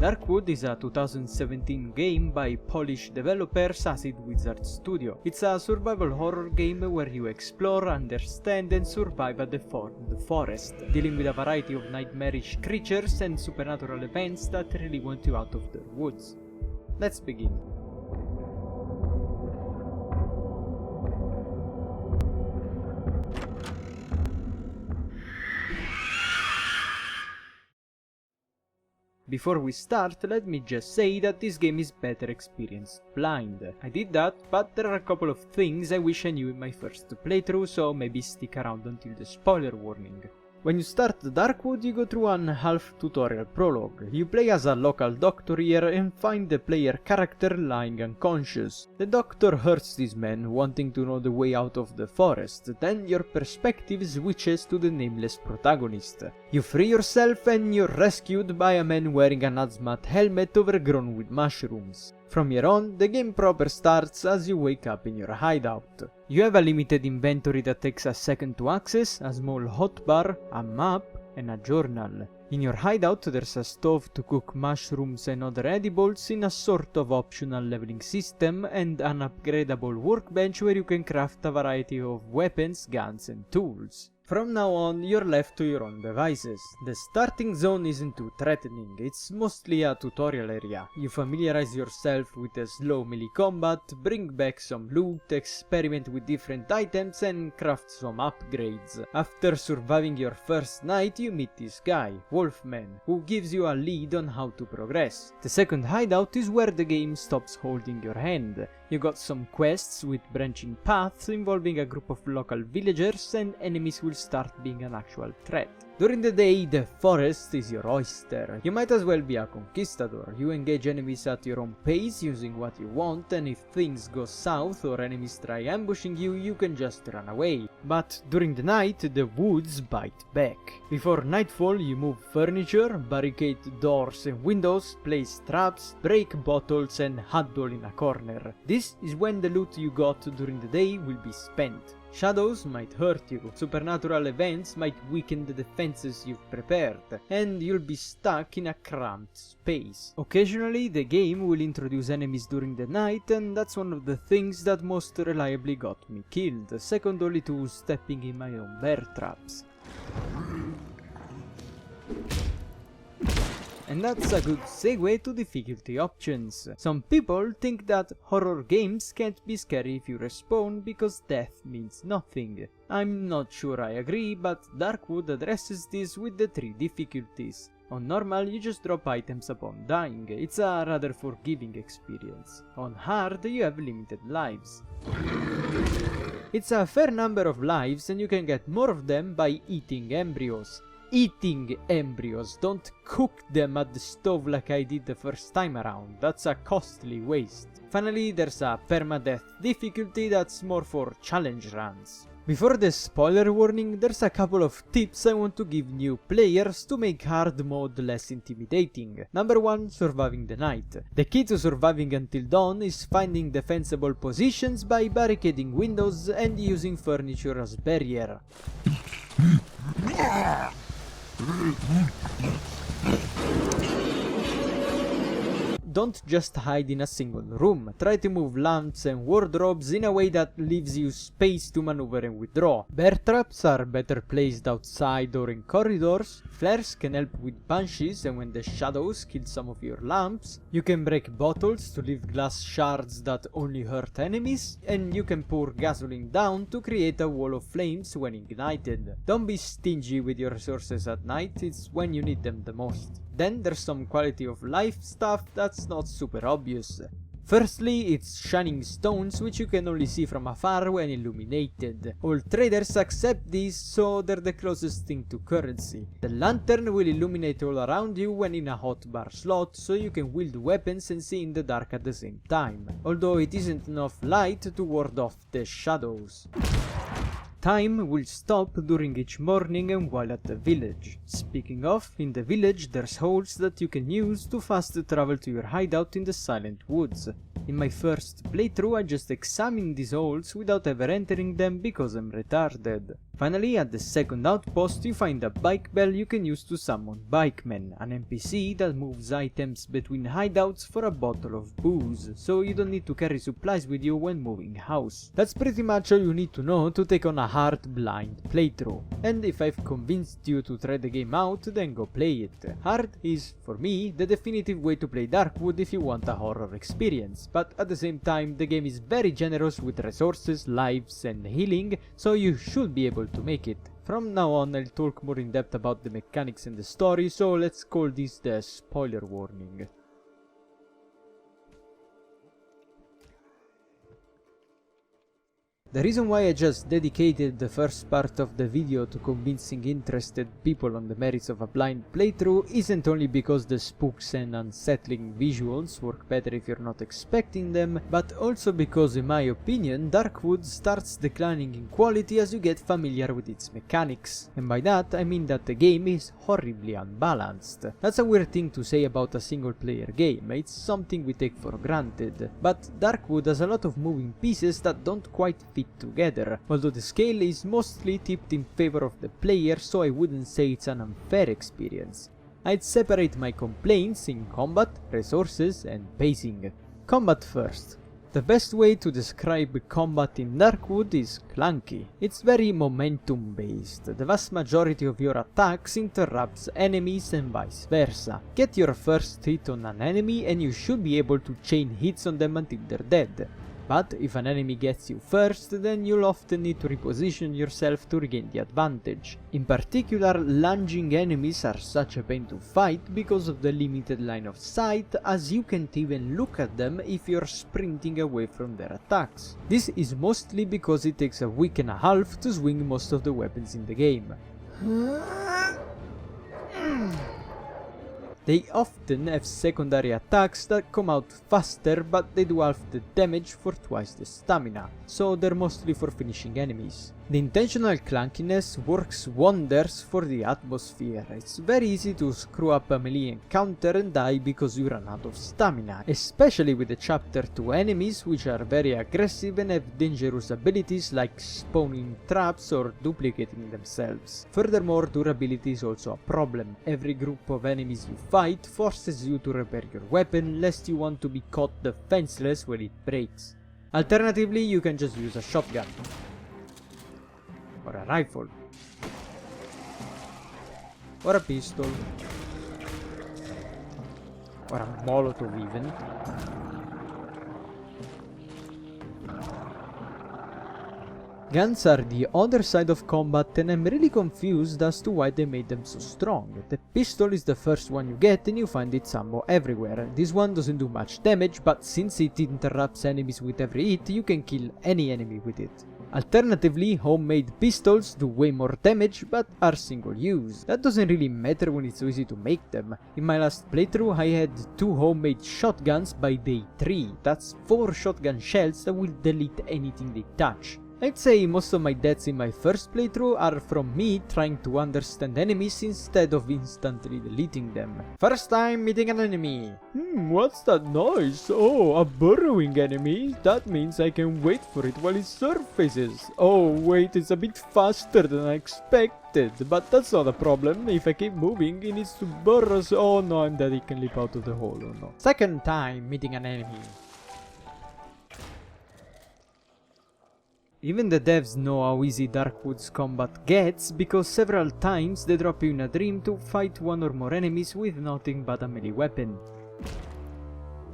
Darkwood is a 2017 game by Polish developers Acid Wizard Studio. It's a survival horror game where you explore, understand and survive at the forest, dealing with a variety of nightmarish creatures and supernatural events that really want you out of the woods. Let's begin. Before we start, let me just say that this game is better experienced blind. I did that, but there are a couple of things I wish I knew in my first playthrough, so maybe stick around until the spoiler warning. When you start Darkwood, you go through an half tutorial prologue. You play as a local doctor here and find the player character lying unconscious. The doctor hurts this man, wanting to know the way out of the forest. Then your perspective switches to the nameless protagonist. You free yourself and you're rescued by a man wearing an hazmat helmet overgrown with mushrooms. From here on, the game proper starts as you wake up in your hideout. You have a limited inventory that takes a second to access, a small hotbar, a map, and a journal. In your hideout there's a stove to cook mushrooms and other edibles in a sort of optional leveling system, and an upgradable workbench where you can craft a variety of weapons, guns and tools. From now on, you're left to your own devices. The starting zone isn't too threatening, it's mostly a tutorial area. You familiarize yourself with the slow melee combat, bring back some loot, experiment with different items and craft some upgrades. After surviving your first night, you meet this guy, Wolfman, who gives you a lead on how to progress. The second hideout is where the game stops holding your hand. You got some quests with branching paths involving a group of local villagers, and enemies will start being an actual threat. During the day, the forest is your oyster. You might as well be a conquistador. You engage enemies at your own pace using what you want, and if things go south or enemies try ambushing you, you can just run away. But during the night, the woods bite back. Before nightfall, you move furniture, barricade doors and windows, place traps, break bottles and huddle in a corner. This is when the loot you got during the day will be spent. Shadows might hurt you, supernatural events might weaken the defenses you've prepared, and you'll be stuck in a cramped space. Occasionally, the game will introduce enemies during the night, and that's one of the things that most reliably got me killed, second only to stepping in my own bear traps. And that's a good segue to difficulty options. Some people think that horror games can't be scary if you respawn because death means nothing. I'm not sure I agree, but Darkwood addresses this with the 3 difficulties. On normal, you just drop items upon dying. It's a rather forgiving experience. On hard, you have limited lives. It's a fair number of lives, and you can get more of them by eating embryos. Eating embryos, don't cook them at the stove like I did the first time around, that's a costly waste. Finally, there's a permadeath difficulty that's more for challenge runs. Before the spoiler warning, there's a couple of tips I want to give new players to make hard mode less intimidating. Number 1, surviving the night. The key to surviving until dawn is finding defensible positions by barricading windows and using furniture as barrier. Don't just hide in a single room. Try to move lamps and wardrobes in a way that leaves you space to maneuver and withdraw. Bear traps are better placed outside or in corridors. Flares can help with banshees, and when the shadows kill some of your lamps, you can break bottles to leave glass shards that only hurt enemies, and you can pour gasoline down to create a wall of flames when ignited. Don't be stingy with your resources at night, it's when you need them the most. Then there's some quality of life stuff that's not super obvious. Firstly, it's shining stones, which you can only see from afar when illuminated. All traders accept these, so they're the closest thing to currency. The lantern will illuminate all around you when in a hotbar slot, so you can wield weapons and see in the dark at the same time, although it isn't enough light to ward off the shadows. Time will stop during each morning and while at the village. Speaking of, in the village there's holes that you can use to fast travel to your hideout in the silent woods. In my first playthrough I just examined these holes without ever entering them because I'm retarded. Finally, at the second outpost, you find a bike bell you can use to summon Bikemen, an NPC that moves items between hideouts for a bottle of booze, so you don't need to carry supplies with you when moving house. That's pretty much all you need to know to take on a hard blind playthrough. And if I've convinced you to try the game out, then go play it. Hard is, for me, the definitive way to play Darkwood if you want a horror experience, but at the same time the game is very generous with resources, lives and healing, so you should be able to make it. From now on I'll talk more in depth about the mechanics and the story, so let's call this the spoiler warning. The reason why I just dedicated the first part of the video to convincing interested people on the merits of a blind playthrough isn't only because the spooks and unsettling visuals work better if you're not expecting them, but also because in my opinion Darkwood starts declining in quality as you get familiar with its mechanics. And by that I mean that the game is horribly unbalanced. That's a weird thing to say about a single player game, it's something we take for granted, but Darkwood has a lot of moving pieces that don't quite fit together, although the scale is mostly tipped in favor of the player, so I wouldn't say it's an unfair experience. I'd separate my complaints in combat, resources and pacing. Combat first. The best way to describe combat in Darkwood is clunky. It's very momentum based. The vast majority of your attacks interrupts enemies and vice versa. Get your first hit on an enemy and you should be able to chain hits on them until they're dead. But if an enemy gets you first, then you'll often need to reposition yourself to regain the advantage. In particular, lunging enemies are such a pain to fight because of the limited line of sight, as you can't even look at them if you're sprinting away from their attacks. This is mostly because it takes a week and a half to swing most of the weapons in the game. They often have secondary attacks that come out faster, but they do half the damage for twice the stamina, so they're mostly for finishing enemies. The intentional clunkiness works wonders for the atmosphere. It's very easy to screw up a melee encounter and die because you run out of stamina, especially with the chapter 2 enemies, which are very aggressive and have dangerous abilities like spawning traps or duplicating themselves. Furthermore, durability is also a problem. Every group of enemies you fight forces you to repair your weapon lest you want to be caught defenseless when it breaks. Alternatively, you can just use a shotgun. Or a rifle. Or a pistol. Or a Molotov even. Guns are the other side of combat and I'm really confused as to why they made them so strong. The pistol is the first one you get and you find its ammo everywhere. This one doesn't do much damage, but since it interrupts enemies with every hit, you can kill any enemy with it. Alternatively, homemade pistols do way more damage but are single use. That doesn't really matter when it's so easy to make them. In my last playthrough I had 2 homemade shotguns by day 3. That's 4 shotgun shells that will delete anything they touch. I'd say most of my deaths in my first playthrough are from me trying to understand enemies instead of instantly deleting them. First time meeting an enemy. What's that noise? Oh, a burrowing enemy? That means I can wait for it while it surfaces. Oh wait, it's a bit faster than I expected, but that's not a problem. If I keep moving, it needs to burrow. Oh no, I'm dead, it can leap out of the hole, oh no. Second time meeting an enemy. Even the devs know how easy Darkwood's combat gets, because several times they drop you in a dream to fight 1 or more enemies with nothing but a melee weapon.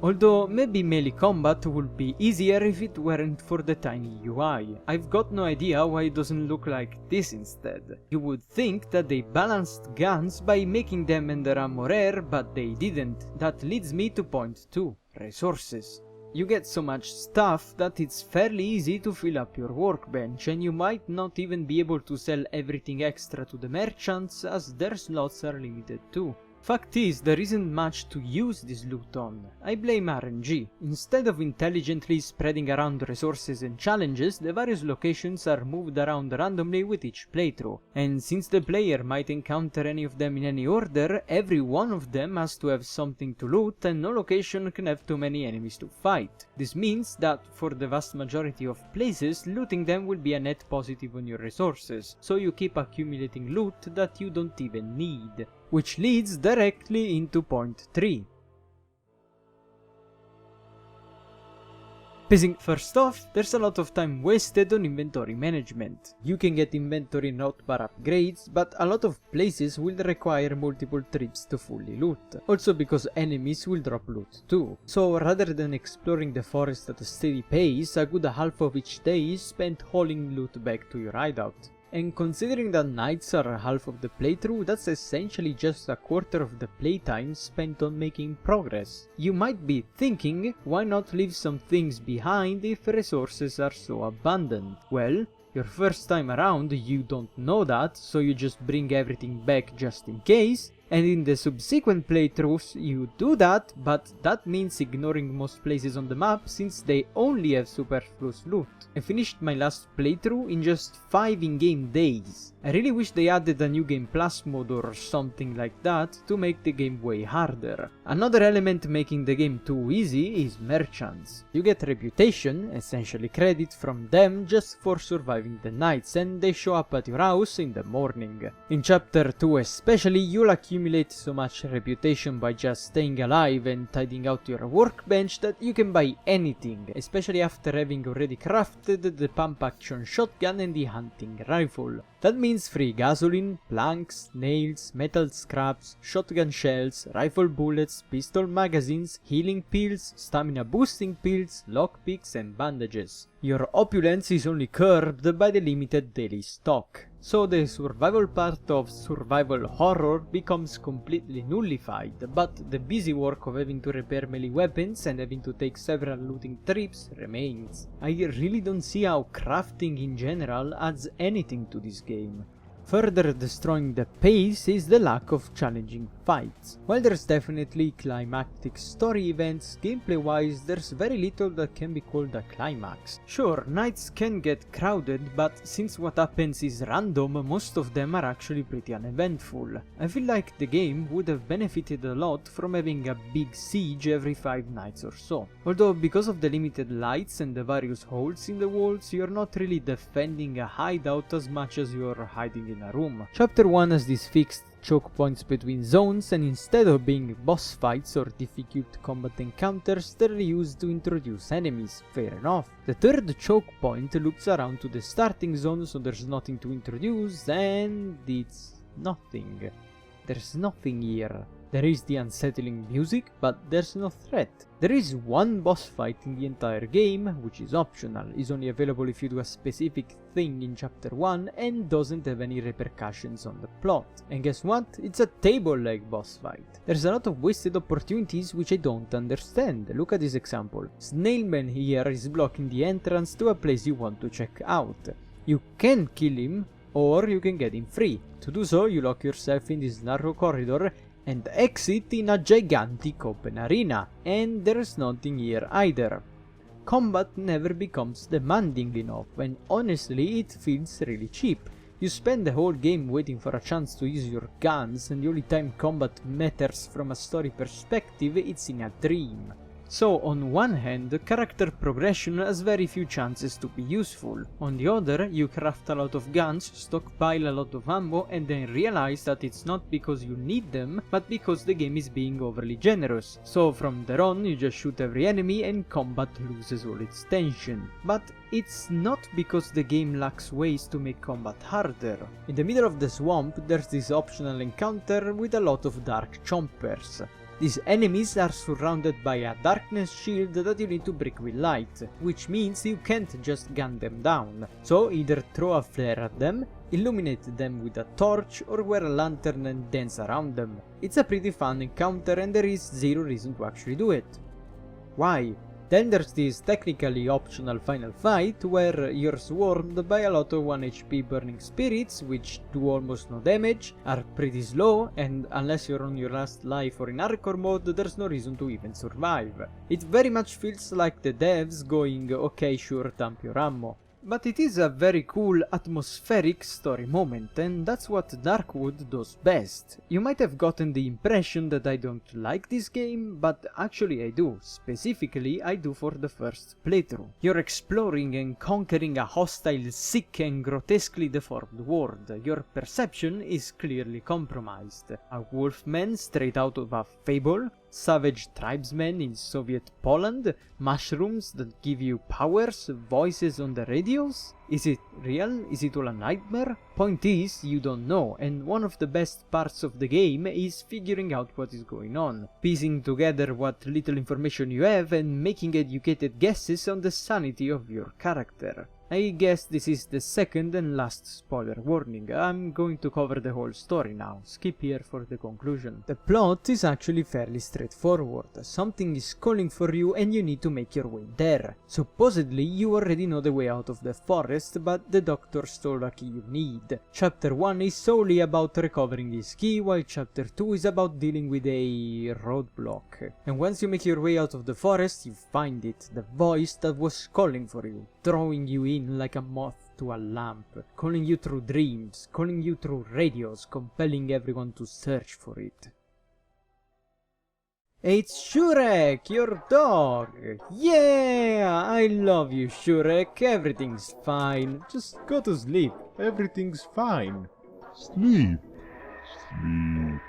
Although maybe melee combat would be easier if it weren't for the tiny UI. I've got no idea why it doesn't look like this instead. You would think that they balanced guns by making them and their ammo rare, but they didn't. That leads me to point 2, resources. You get so much stuff that it's fairly easy to fill up your workbench, and you might not even be able to sell everything extra to the merchants as their slots are limited too. Fact is, there isn't much to use this loot on. I blame RNG. Instead of intelligently spreading around resources and challenges, the various locations are moved around randomly with each playthrough. And since the player might encounter any of them in any order, every one of them has to have something to loot and no location can have too many enemies to fight. This means that for the vast majority of places, looting them will be a net positive on your resources, so you keep accumulating loot that you don't even need. Which leads directly into point 3. First off, there's a lot of time wasted on inventory management. You can get inventory notbar upgrades, but a lot of places will require multiple trips to fully loot. Also because enemies will drop loot too. So rather than exploring the forest at a steady pace, a good half of each day is spent hauling loot back to your hideout. And considering that nights are half of the playthrough, that's essentially just a quarter of the playtime spent on making progress. You might be thinking, why not leave some things behind if resources are so abundant? Well, your first time around you don't know that, so you just bring everything back just in case, and in the subsequent playthroughs you do that, but that means ignoring most places on the map since they only have superfluous loot. I finished my last playthrough in just 5 in-game days. I really wish they added a new game plus mode or something like that to make the game way harder. Another element making the game too easy is merchants. You get reputation, essentially credit from them just for surviving the nights, and they show up at your house in the morning. In chapter 2 especially, you'll accumulate so much reputation by just staying alive and tidying out your workbench that you can buy anything, especially after having already crafted the pump action shotgun and the hunting rifle. That means free gasoline, planks, nails, metal scraps, shotgun shells, rifle bullets, pistol magazines, healing pills, stamina boosting pills, lockpicks and bandages. Your opulence is only curbed by the limited daily stock, so the survival part of survival horror becomes completely nullified, but the busy work of having to repair melee weapons and having to take several looting trips remains. I really don't see how crafting in general adds anything to this game. Further destroying the pace is the lack of challenging fights. While there's definitely climactic story events, gameplay-wise there's very little that can be called a climax. Sure, nights can get crowded, but since what happens is random, most of them are actually pretty uneventful. I feel like the game would have benefited a lot from having a big siege every 5 nights or so. Although because of the limited lights and the various holes in the walls, you're not really defending a hideout as much as you're hiding in a room. Chapter 1 has these fixed choke points between zones, and instead of being boss fights or difficult combat encounters, they're used to introduce enemies. Fair enough. The third choke point loops around to the starting zone, so there's nothing to introduce, and it's nothing. There's nothing here. There is the unsettling music, but there's no threat. There is one boss fight in the entire game, which is optional, is only available if you do a specific thing in chapter 1 and doesn't have any repercussions on the plot. And guess what? It's a table leg boss fight. There's a lot of wasted opportunities which I don't understand. Look at this example. Snailman here is blocking the entrance to a place you want to check out. You can kill him, or you can get him free. To do so, you lock yourself in this narrow corridor and exit in a gigantic open arena, and there's nothing here either. Combat never becomes demanding enough, and honestly it feels really cheap. You spend the whole game waiting for a chance to use your guns, and the only time combat matters from a story perspective it's in a dream. So on one hand, character progression has very few chances to be useful. On the other, you craft a lot of guns, stockpile a lot of ammo, and then realize that it's not because you need them, but because the game is being overly generous. So from there on, you just shoot every enemy and combat loses all its tension. But it's not because the game lacks ways to make combat harder. In the middle of the swamp, there's this optional encounter with a lot of dark chompers. These enemies are surrounded by a darkness shield that you need to break with light, which means you can't just gun them down. So either throw a flare at them, illuminate them with a torch, or wear a lantern and dance around them. It's a pretty fun encounter and there is zero reason to actually do it. Why? Then there's this technically optional final fight where you're swarmed by a lot of 1 HP burning spirits which do almost no damage, are pretty slow, and unless you're on your last life or in hardcore mode, there's no reason to even survive. It very much feels like the devs going, okay sure, dump your ammo. But it is a very cool atmospheric story moment, and that's what Darkwood does best. You might have gotten the impression that I don't like this game, but actually I do. Specifically, I do for the first playthrough. You're exploring and conquering a hostile, sick and grotesquely deformed world. Your perception is clearly compromised. A wolfman straight out of a fable? Savage tribesmen in Soviet Poland? Mushrooms that give you powers? Voices on the radios? Is it real? Is it all a nightmare? Point is, you don't know, and one of the best parts of the game is figuring out what is going on, piecing together what little information you have and making educated guesses on the sanity of your character. I guess this is the second and last spoiler warning. I'm going to cover the whole story now. Skip here for the conclusion. The plot is actually fairly straightforward. Something is calling for you and you need to make your way there. Supposedly you already know the way out of the forest, but the doctor stole a key you need. Chapter 1 is solely about recovering this key, while chapter 2 is about dealing with a roadblock. And once you make your way out of the forest, you find it, the voice that was calling for you, drawing you in like a moth to a lamp, calling you through dreams, calling you through radios, compelling everyone to search for it. It's Shurek, your dog! Yeah! I love you, Shurek. Everything's fine. Just go to sleep. Everything's fine. Sleep. Sleep.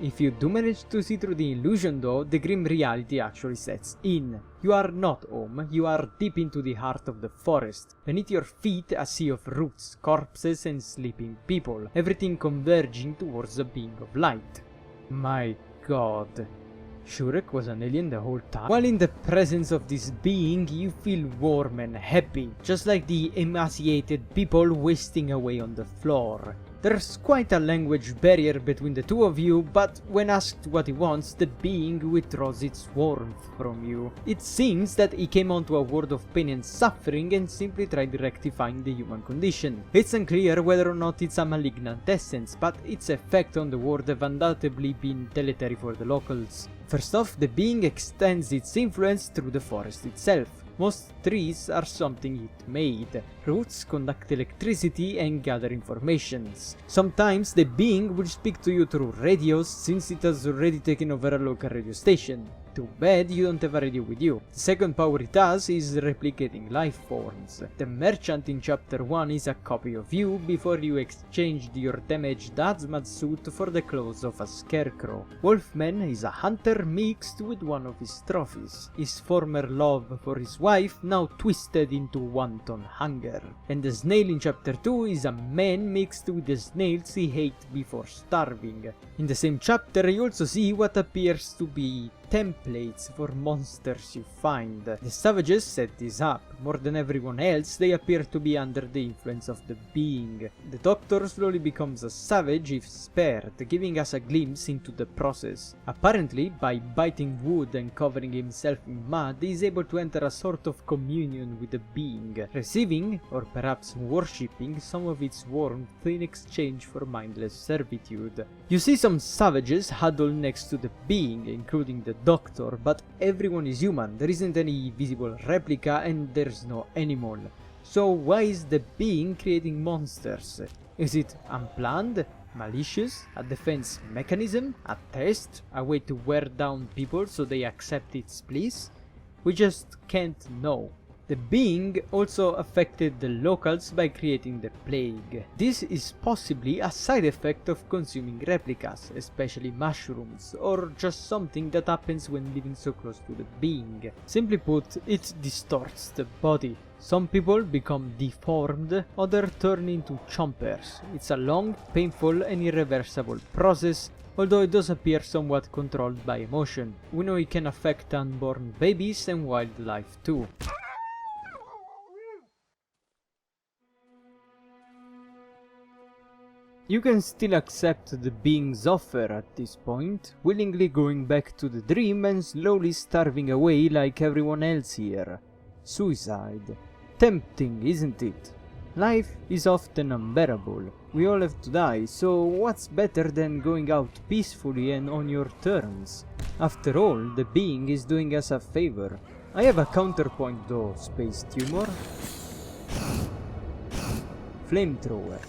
If you do manage to see through the illusion though, the grim reality actually sets in. You are not home, you are deep into the heart of the forest. Beneath your feet a sea of roots, corpses and sleeping people, everything converging towards a being of light. My god. Shurek was an alien the whole time? While in the presence of this being, you feel warm and happy, just like the emaciated people wasting away on the floor. There's quite a language barrier between the two of you, but when asked what he wants, the being withdraws its warmth from you. It seems that he came onto a world of pain and suffering and simply tried rectifying the human condition. It's unclear whether or not it's a malignant essence, but its effect on the world have undoubtedly been deleterious for the locals. First off, the being extends its influence through the forest itself. Most trees are something it made. Roots conduct electricity and gather informations. Sometimes the being will speak to you through radios since it has already taken over a local radio station. Too bad you don't have a radio with you. The second power it has is replicating life forms. The merchant in chapter 1 is a copy of you before you exchanged your damaged hazmat suit for the clothes of a scarecrow. Wolfman is a hunter mixed with one of his trophies. His former love for his wife now twisted into wanton hunger. And the snail in chapter 2 is a man mixed with the snails he hated before starving. In the same chapter you also see what appears to be templates for monsters you find. The savages set this up. More than everyone else, they appear to be under the influence of the being. The doctor slowly becomes a savage if spared, giving us a glimpse into the process. Apparently, by biting wood and covering himself in mud, he is able to enter a sort of communion with the being, receiving, or perhaps worshipping, some of its warmth in exchange for mindless servitude. You see some savages huddled next to the being, including the doctor, but everyone is human. There isn't any visible replica and there's no animal. So why is the being creating monsters? Is it unplanned? Malicious? A defense mechanism? A test? A way to wear down people so they accept its pleas? We just can't know. The being also affected the locals by creating the plague. This is possibly a side effect of consuming replicas, especially mushrooms, or just something that happens when living so close to the being. Simply put, it distorts the body. Some people become deformed, others turn into chompers. It's a long, painful and irreversible process, although it does appear somewhat controlled by emotion. We know it can affect unborn babies and wildlife too. You can still accept the being's offer at this point, willingly going back to the dream and slowly starving away like everyone else here. Suicide. Tempting, isn't it? Life is often unbearable. We all have to die, so what's better than going out peacefully and on your terms? After all, the being is doing us a favor. I have a counterpoint though, Space Tumor. Flamethrower.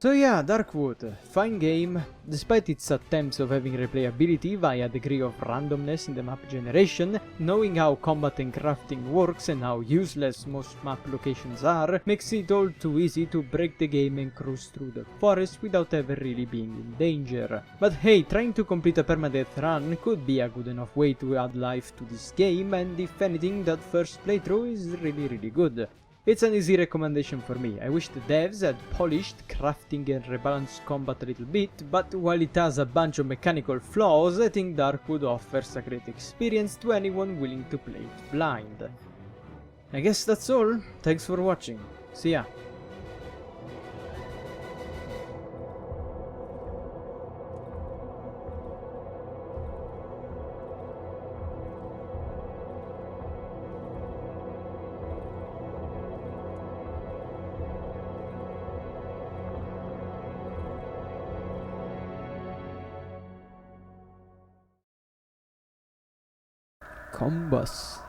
So yeah, Darkwood, fine game. Despite its attempts of having replayability via a degree of randomness in the map generation, knowing how combat and crafting works and how useless most map locations are, makes it all too easy to break the game and cruise through the forest without ever really being in danger. But hey, trying to complete a permadeath run could be a good enough way to add life to this game, and if anything, that first playthrough is really good. It's an easy recommendation for me. I wish the devs had polished crafting and rebalanced combat a little bit, but while it has a bunch of mechanical flaws, I think Darkwood offers a great experience to anyone willing to play it blind. I guess that's all. Thanks for watching. See ya. Combus.